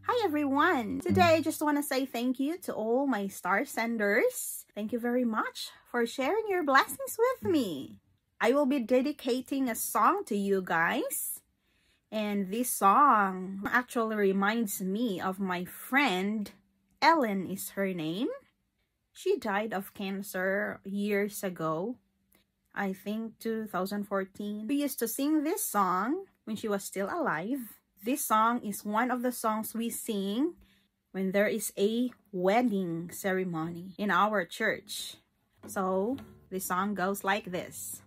Hi everyone! Today I just want to say thank you to all my star senders. Thank you very much for sharing your blessings with me. I will be dedicating a song to you guys. And this song actually reminds me of my friend. Ellen is her name. She died of cancer years ago. I think 2014. We used to sing this song when she was still alive. This song is one of the songs we sing when there is a wedding ceremony in our church. So this song goes like this.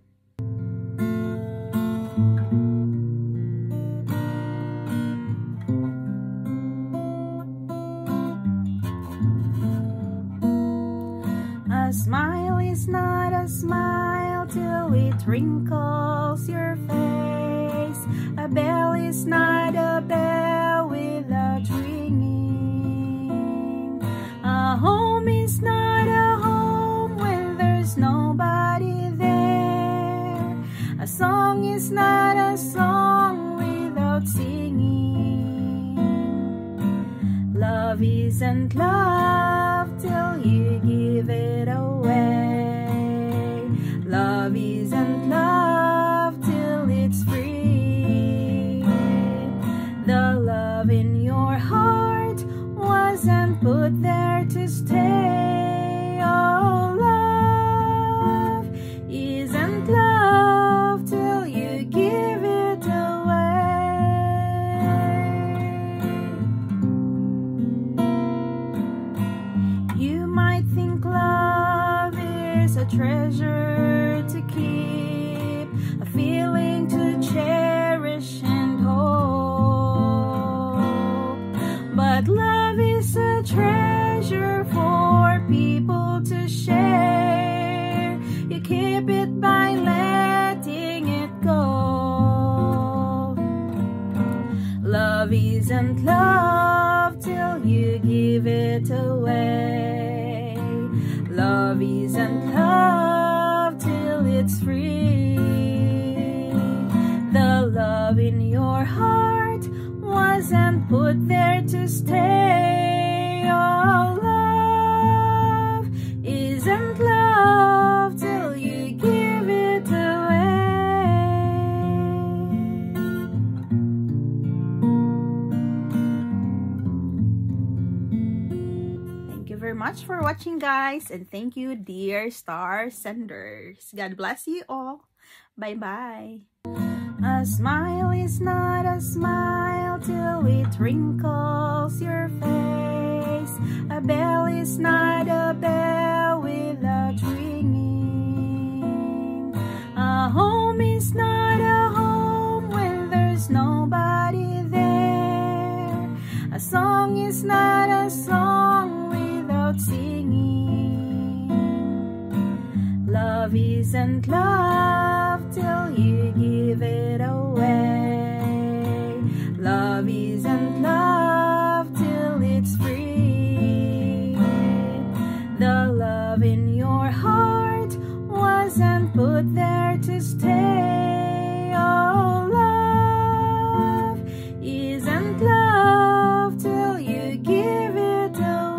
A smile is not a smile till it wrinkles your face. A bell is not a bell without ringing. A home is not a home when there's nobody there. A song is not a song without singing. Love isn't love till you give it away. Love isn't love till it's free. The love in your heart wasn't put there to stay. Oh, love isn't love till you give it away. You might think love is a treasure to keep, a feeling to cherish and hope. But love is a treasure for people to share. You keep it by letting it go. Love isn't love till you give it away. Love isn't love till it's free. The love in your heart wasn't put there to stay. Oh, love isn't love till you give it away. Thank you very much for watching, guys, and thank you, dear star senders. God bless you all. Bye-bye. A smile is not a smile till it wrinkles your face. A bell is not a bell without ringing. A home is not a home when there's nobody there. A song is not a song without singing. Love isn't love till you give it away. Love isn't love till it's free. The love in your heart wasn't put there to stay. Oh, love isn't love till you give it away.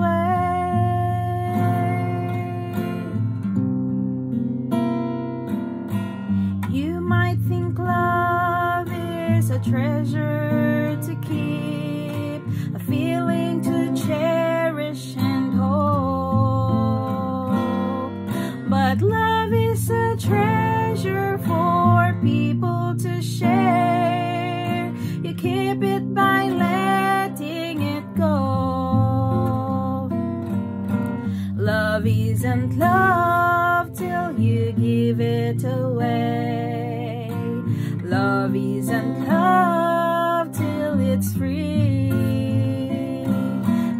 You might think love is a treasure to keep, a feeling to cherish and hope. But love is a treasure for people to share. You keep it by letting it go. Love isn't love till you give it away. Love isn't love till it's free.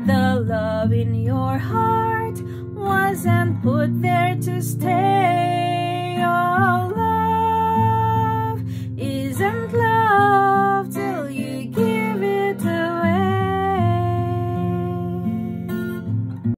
The love in your heart wasn't put there to stay. Oh,